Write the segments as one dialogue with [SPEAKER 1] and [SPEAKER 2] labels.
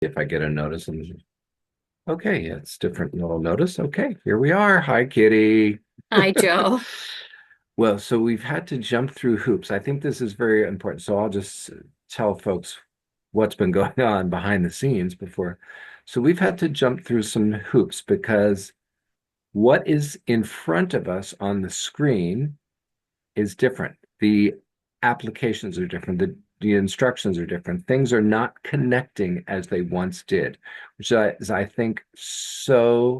[SPEAKER 1] If I get a notice, okay, yeah, it's different little notice. Okay, here we are. Hi, Kitty.
[SPEAKER 2] Hi, Joe.
[SPEAKER 1] Well, so we've had to jump through hoops. I think this is very important. So I'll just tell folks what's been going on behind the scenes before. So we've had to jump through some hoops because what is in front of us on the screen is different. The applications are different. The instructions are different. Things are not connecting as they once did, which is, I think, such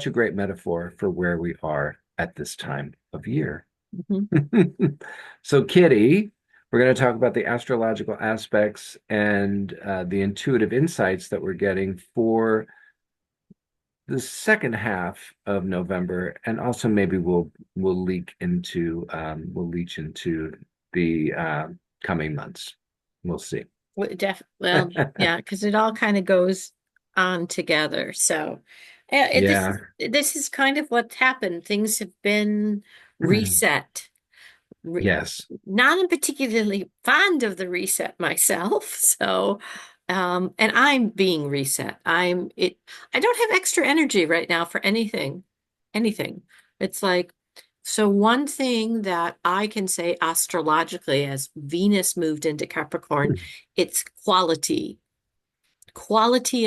[SPEAKER 1] a great metaphor for where we are at this time of year.
[SPEAKER 2] Mhm.
[SPEAKER 1] So, Kitty, we're going to talk about the astrological aspects and the intuitive insights that we're getting for the second half of November, and also maybe we'll leach into the coming months. We'll see.
[SPEAKER 2] Well, yeah, because it all kind of goes on together. So,
[SPEAKER 1] Yeah.
[SPEAKER 2] this is kind of what's happened. Things have been reset. Re
[SPEAKER 1] Yes.
[SPEAKER 2] Not particularly fond of the reset myself. So, and I'm being reset. I don't have extra energy right now for anything. Anything. It's like, so one thing that I can say astrologically as Venus moved into Capricorn, it's quality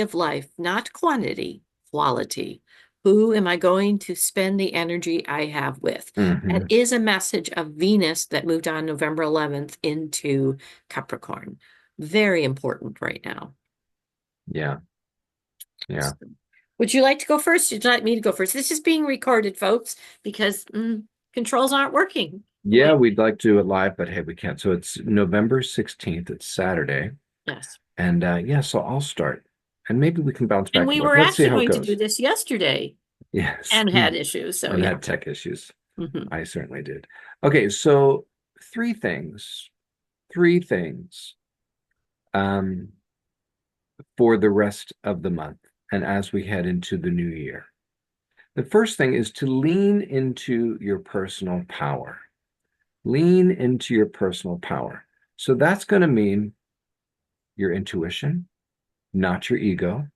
[SPEAKER 2] of life, not quantity, quality. Who am I going to spend the energy I have with? That
[SPEAKER 1] Hmm.
[SPEAKER 2] is a message of Venus that moved on November 11th into Capricorn. Very important right now.
[SPEAKER 1] Yeah. Yeah.
[SPEAKER 2] Would you like to go first? Would you like me to go first? This is being recorded, folks, because controls aren't working the
[SPEAKER 1] Yeah,
[SPEAKER 2] way.
[SPEAKER 1] we'd like to do it live, but hey, we can't. So it's November 16th. It's Saturday.
[SPEAKER 2] Yes.
[SPEAKER 1] And yeah, so I'll start. And maybe we can bounce
[SPEAKER 2] And
[SPEAKER 1] back and
[SPEAKER 2] we
[SPEAKER 1] forth.
[SPEAKER 2] were
[SPEAKER 1] Let's see
[SPEAKER 2] actually
[SPEAKER 1] how it
[SPEAKER 2] going to do
[SPEAKER 1] goes.
[SPEAKER 2] this yesterday
[SPEAKER 1] Yes.
[SPEAKER 2] and had issues. So
[SPEAKER 1] And
[SPEAKER 2] yeah.
[SPEAKER 1] had tech issues.
[SPEAKER 2] Mhm.
[SPEAKER 1] I certainly did. Okay, so three things, three things um, for the rest of the month and as we head into the new year. The first thing is to lean into your personal power. Lean into your personal power. So that's going to mean your intuition, not your ego,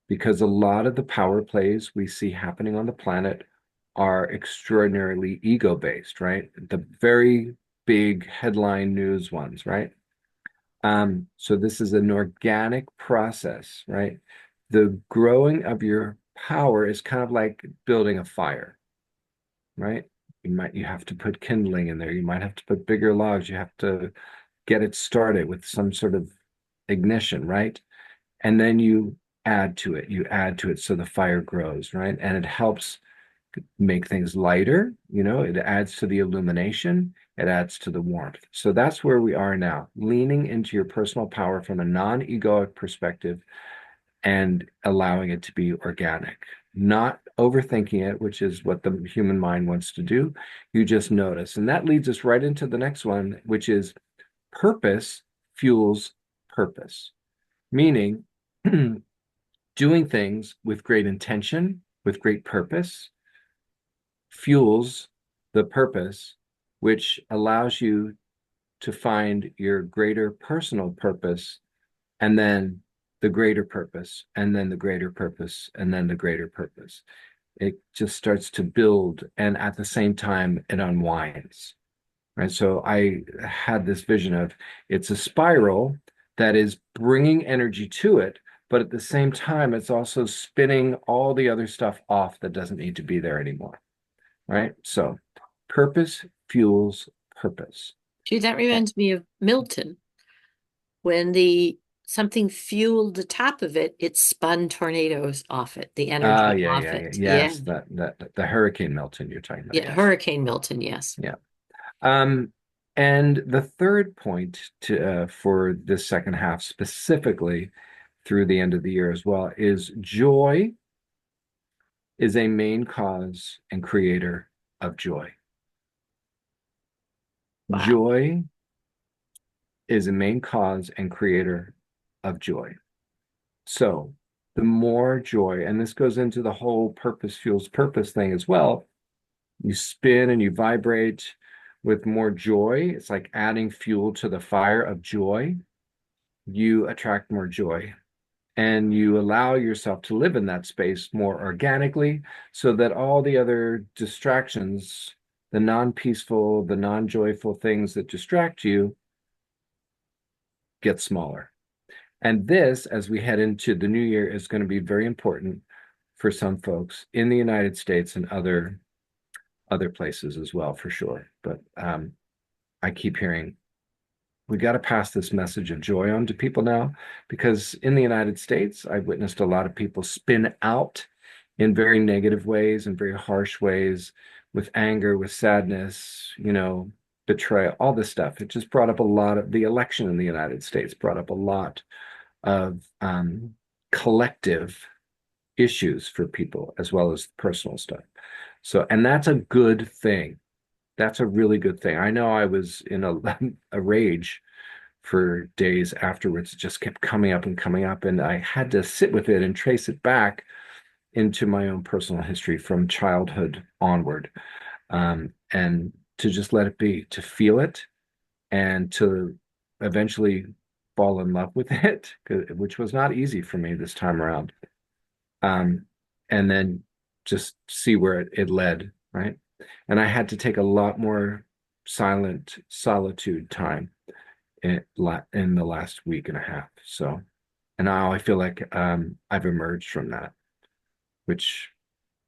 [SPEAKER 1] because a lot of the power plays we see happening on the planet are extraordinarily ego based, right? The very big headline news ones, right? So this is an organic process, right? The growing of your power is kind of like building a fire, right? You have to put kindling in there. You might have to put bigger logs. You have to get it started with some sort of ignition, right? And then you add to it. You add to it so the fire grows, right? And it helps make things lighter. It adds to the illumination, it adds to the warmth. So that's where we are now, leaning into your personal power from a non-egoic perspective and allowing it to be organic, not overthinking it, which is what the human mind wants to do. You just notice. And that leads us right into the next one, which is purpose fuels purpose, meaning doing things with great intention, with great purpose, fuels the purpose, which allows you to find your greater personal purpose, and then the greater purpose, and then the greater purpose, and then the greater purpose. It just starts to build, and at the same time, it unwinds. Right. So I had this vision of it's a spiral that is bringing energy to it, but at the same time, it's also spinning all the other stuff off that doesn't need to be there anymore. Right. So purpose fuels purpose.
[SPEAKER 2] Gee, that reminds me of Milton. When the something fueled the top of it, it spun tornadoes off it, the
[SPEAKER 1] Ah,
[SPEAKER 2] energy
[SPEAKER 1] yeah,
[SPEAKER 2] off
[SPEAKER 1] yeah, yeah.
[SPEAKER 2] it. Yeah.
[SPEAKER 1] Yes, that the Hurricane Milton you're talking about.
[SPEAKER 2] Yeah.
[SPEAKER 1] Yes.
[SPEAKER 2] Hurricane Milton, yes.
[SPEAKER 1] Yeah. Um, and the third point to for this second half specifically through the end of the year as well is joy is a main cause and creator of joy.
[SPEAKER 2] Wow.
[SPEAKER 1] Joy is a main cause and creator of joy. So the more joy, and this goes into the whole purpose fuels purpose thing as well. You spin and you vibrate with more joy. It's like adding fuel to the fire of joy. you attract more joy and you allow yourself to live in that space more organically so that all the other distractions, the non-peaceful, the non-joyful things that distract you get smaller. And this, as we head into the new year, is going to be very important for some folks in the United States and other places as well, for sure. But I keep hearing we got to pass this message of joy on to people now, because in the United States, I've witnessed a lot of people spin out in very negative ways and very harsh ways, with anger, with sadness, betrayal, all this stuff. It just brought up a lot of the election in the United States, brought up a lot of collective issues for people as well as personal stuff. So, and that's a good thing. That's a really good thing. I know I was in a rage for days afterwards. It just kept coming up and coming up, and I had to sit with it and trace it back into my own personal history from childhood onward, and to just let it be, to feel it, and to eventually fall in love with it, which was not easy for me this time around. Um, and then just see where it led, right? And I had to take a lot more silent solitude time in the last week and a half. So, and now I feel like I've emerged from that, which,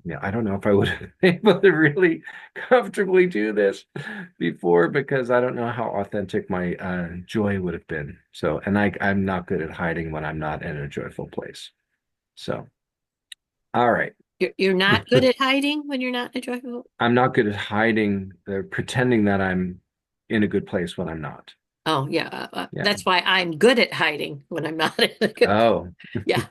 [SPEAKER 1] yeah, I don't know if I would have been able to really comfortably do this before, because I don't know how authentic my joy would have been. So, and I'm not good at hiding when I'm not in a joyful place. So, all right.
[SPEAKER 2] You're not good at hiding when you're not enjoyable.
[SPEAKER 1] I'm not good at hiding, pretending that I'm in a good place when I'm not.
[SPEAKER 2] Oh, yeah.
[SPEAKER 1] Yeah.
[SPEAKER 2] That's why I'm good at hiding when I'm not in a good place.
[SPEAKER 1] Oh.
[SPEAKER 2] Yeah.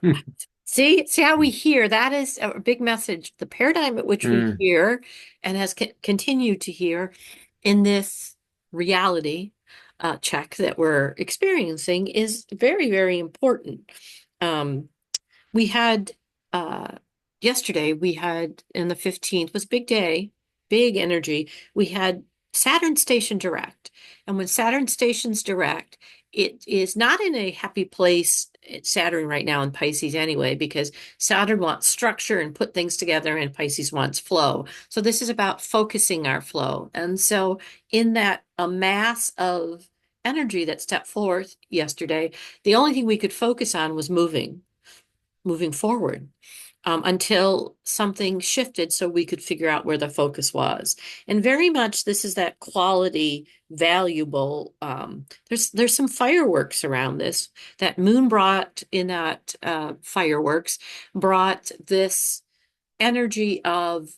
[SPEAKER 2] See how we hear. That is a big message. The paradigm at which we
[SPEAKER 1] Mm.
[SPEAKER 2] hear and has continued to hear in this reality check that we're experiencing is very, very important. Um, we had uh yesterday we had in the 15th was a big day, big energy. We had Saturn station direct. And when Saturn stations direct, it is not in a happy place. It's Saturn right now in Pisces anyway, because Saturn wants structure and put things together, and Pisces wants flow. So this is about focusing our flow. And so in that a mass of energy that stepped forth yesterday, the only thing we could focus on was moving forward, until something shifted so we could figure out where the focus was. And very much this is that quality, valuable. There's some fireworks around this. That moon brought in that fireworks brought this energy of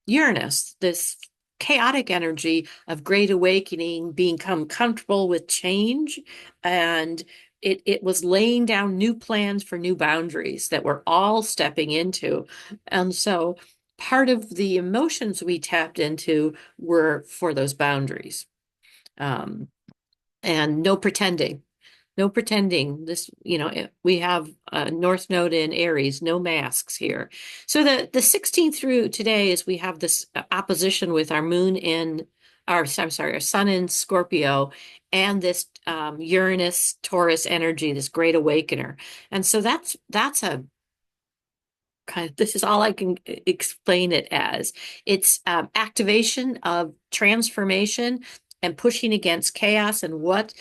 [SPEAKER 2] Uranus, this chaotic energy of great awakening, become comfortable with change, and it was laying down new plans for new boundaries that we're all stepping into. And so part of the emotions we tapped into were for those boundaries. Um, and no pretending. No pretending. We have a North Node in Aries, no masks here. So the 16th through today is we have this opposition with our moon in I'm sorry, our sun in Scorpio, and this Uranus Taurus energy, this great awakener. And so that's a this is all I can explain it as. It's activation of transformation and pushing against chaos. And what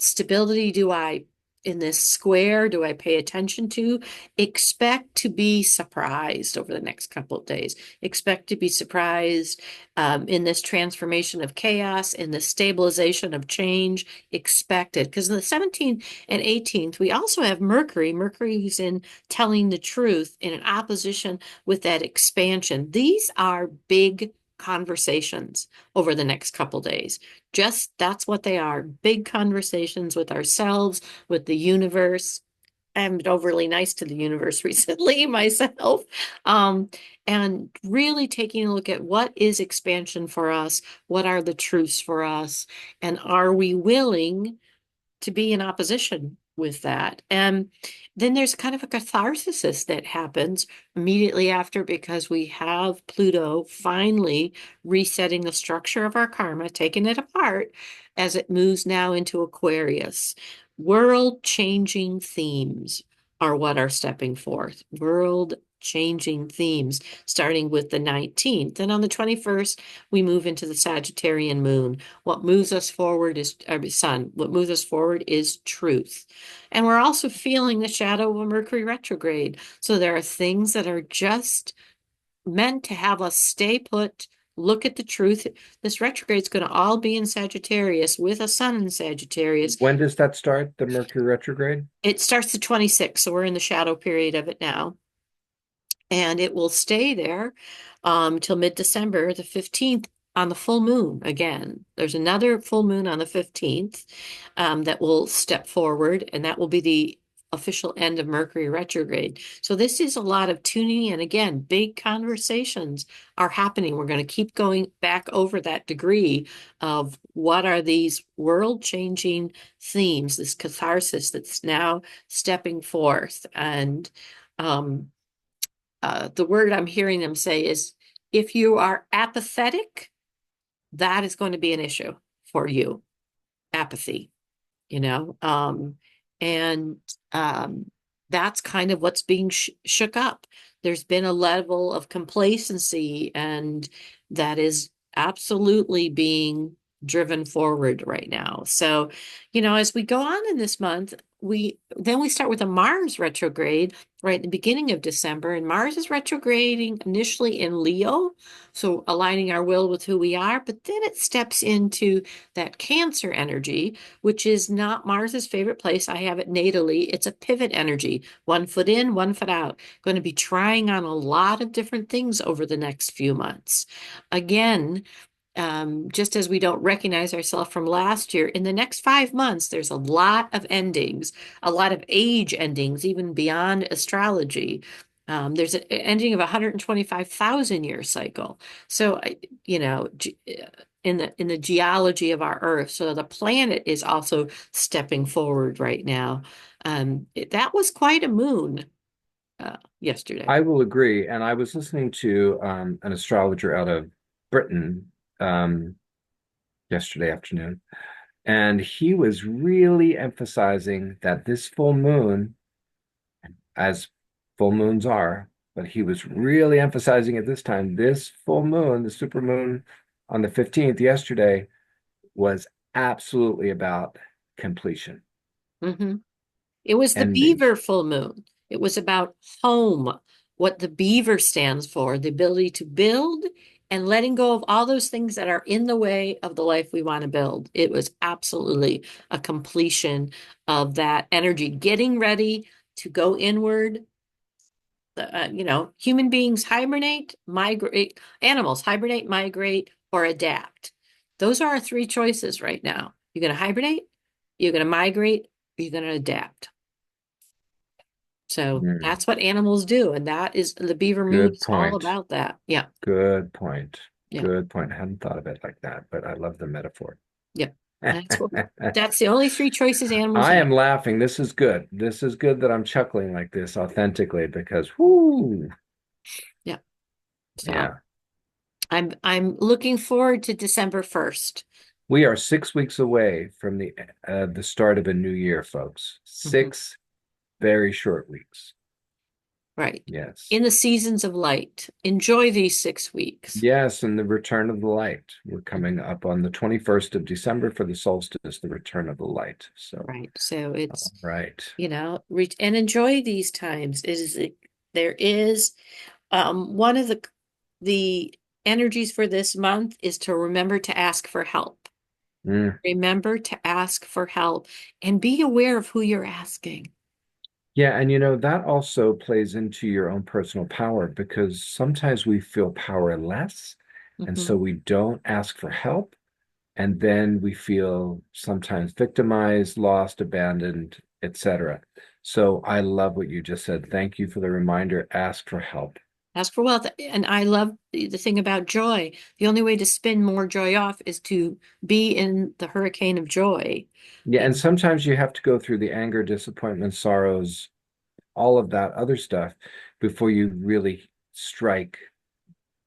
[SPEAKER 2] stability do I in this square do I pay attention to? Expect to be surprised over the next couple of days. Expect to be surprised in this transformation of chaos, in the stabilization of change. Expect it, because in the 17th and 18th we also have Mercury. Mercury who's in telling the truth in an opposition with that expansion. These are big conversations over the next couple days. Just that's what they are, big conversations with ourselves, with the universe. I haven't been overly nice to the universe recently myself. Um, and really taking a look at what is expansion for us, what are the truths for us, and are we willing to be in opposition with that? And then there's kind of a catharsis that happens immediately after, because we have Pluto finally resetting the structure of our karma, taking it apart as it moves now into Aquarius. World-changing themes are what are stepping forth. World-changing themes, starting with the 19th. And on the 21st, we move into the Sagittarian moon. What moves us forward is sun. What moves us forward is truth. And we're also feeling the shadow of a Mercury retrograde. So there are things that are just meant to have us stay put, look at the truth. This retrograde is going to all be in Sagittarius with a sun in Sagittarius.
[SPEAKER 1] When does that start, the Mercury retrograde?
[SPEAKER 2] It starts the 26th, so we're in the shadow period of it now. And it will stay there till mid-December, the 15th, on the full moon again. There's another full moon on the 15th that will step forward, and that will be the official end of Mercury retrograde. So this is a lot of tuning in. Again, big conversations are happening. We're going to keep going back over that degree of what are these world-changing themes, this catharsis that's now stepping forth. And the word I'm hearing them say is if you are apathetic, that is going to be an issue for you. Apathy, you know, and um, that's kind of what's being shook up. There's been a level of complacency, and that is absolutely being driven forward right now. So, as we go on in this month, we start with a Mars retrograde right at the beginning of December, and Mars is retrograding initially in Leo, so aligning our will with who we are, but then it steps into that Cancer energy, which is not Mars's favorite place. I have it natally. It's a pivot energy, 1 foot in, 1 foot out. Going to be trying on a lot of different things over the next few months. Again, just as we don't recognize ourselves from last year, in the next 5 months, there's a lot of endings, a lot of age endings, even beyond astrology. There's an ending of 125,000 year cycle. So, in the geology of our Earth, so the planet is also stepping forward right now. That was quite a moon yesterday.
[SPEAKER 1] I will agree. And I was listening to an astrologer out of Britain um, yesterday afternoon, and he was really emphasizing that this full moon, as full moons are, but he was really emphasizing at this time, this full moon, the super moon on the 15th yesterday, was absolutely about completion,
[SPEAKER 2] Mhm. It was the
[SPEAKER 1] ending.
[SPEAKER 2] beaver full moon. It was about home, what the beaver stands for, the ability to build and letting go of all those things that are in the way of the life we want to build. It was absolutely a completion of that energy, getting ready to go inward. Human beings hibernate, migrate, animals hibernate, migrate, or adapt. Those are our three choices right now. You're going to hibernate, you're going to migrate, or you're going to adapt. So
[SPEAKER 1] Mm,
[SPEAKER 2] that's what animals do. And that is the beaver moon
[SPEAKER 1] good
[SPEAKER 2] is all
[SPEAKER 1] point.
[SPEAKER 2] about that. Yeah.
[SPEAKER 1] Good point.
[SPEAKER 2] Yeah.
[SPEAKER 1] Good point. I hadn't thought of it like that, but I love the metaphor.
[SPEAKER 2] Yeah. That's the only three choices animals
[SPEAKER 1] I
[SPEAKER 2] have.
[SPEAKER 1] am laughing. This is good. This is good that I'm chuckling like this authentically because, whoo,
[SPEAKER 2] Yeah. So
[SPEAKER 1] yeah.
[SPEAKER 2] I'm looking forward to December 1st.
[SPEAKER 1] We are 6 weeks away from the start of a new year, folks.
[SPEAKER 2] Mhm.
[SPEAKER 1] 6 very short weeks.
[SPEAKER 2] Right.
[SPEAKER 1] Yes.
[SPEAKER 2] In the seasons of light. Enjoy these 6 weeks.
[SPEAKER 1] Yes, and the return of the light. We're coming
[SPEAKER 2] Mhm.
[SPEAKER 1] up on the 21st of December for the solstice, the return of the light. So,
[SPEAKER 2] Right. So it's,
[SPEAKER 1] all right.
[SPEAKER 2] reach and enjoy these times. There is one of the energies for this month is to remember to ask for help.
[SPEAKER 1] Mm.
[SPEAKER 2] Remember to ask for help and be aware of who you're asking.
[SPEAKER 1] Yeah, and that also plays into your own personal power because sometimes we feel powerless, and
[SPEAKER 2] Mhm.
[SPEAKER 1] so we don't ask for help, and then we feel sometimes victimized, lost, abandoned, etc. So I love what you just said. Thank you for the reminder. Ask for help.
[SPEAKER 2] Ask for wealth. And I love the thing about joy. The only way to spin more joy off is to be in the hurricane of joy.
[SPEAKER 1] Yeah,
[SPEAKER 2] You
[SPEAKER 1] and
[SPEAKER 2] know,
[SPEAKER 1] sometimes you have to go through the anger, disappointment, sorrows, all of that other stuff before you really strike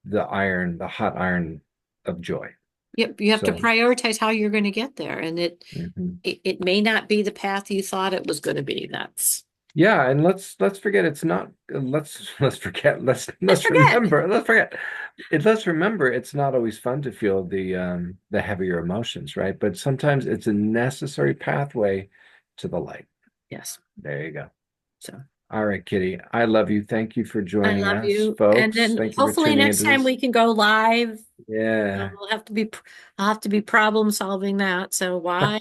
[SPEAKER 1] the hot iron of joy.
[SPEAKER 2] Yep, you have to
[SPEAKER 1] So,
[SPEAKER 2] prioritize how you're going to get there, and
[SPEAKER 1] mhm.
[SPEAKER 2] it may not be the path you thought it was going to be.
[SPEAKER 1] Yeah, and let's forget it's not let's forget
[SPEAKER 2] Let's
[SPEAKER 1] let's
[SPEAKER 2] forget.
[SPEAKER 1] remember let's forget let's remember it's not always fun to feel the heavier emotions, right? But sometimes it's a necessary pathway to the light.
[SPEAKER 2] Yes.
[SPEAKER 1] There you go.
[SPEAKER 2] So
[SPEAKER 1] All right, Kitty. I love you. Thank you for
[SPEAKER 2] I
[SPEAKER 1] joining
[SPEAKER 2] love
[SPEAKER 1] us,
[SPEAKER 2] you. And
[SPEAKER 1] folks.
[SPEAKER 2] then
[SPEAKER 1] Thank you for
[SPEAKER 2] hopefully
[SPEAKER 1] tuning
[SPEAKER 2] next
[SPEAKER 1] into
[SPEAKER 2] time
[SPEAKER 1] this.
[SPEAKER 2] we can go live.
[SPEAKER 1] Yeah.
[SPEAKER 2] We'll have to be, I'll have to be problem solving that. So why?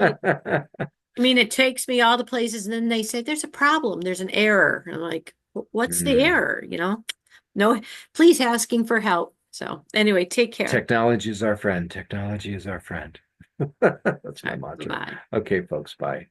[SPEAKER 2] I mean, it takes me all the places, and then they say there's a problem, there's an error. I'm like, what's the
[SPEAKER 1] Hmm.
[SPEAKER 2] error? No, please asking for help. So anyway, take care.
[SPEAKER 1] Technology is our friend. Technology is our friend. That's
[SPEAKER 2] All
[SPEAKER 1] my
[SPEAKER 2] right,
[SPEAKER 1] mantra.
[SPEAKER 2] bye-bye.
[SPEAKER 1] Okay, folks. Bye.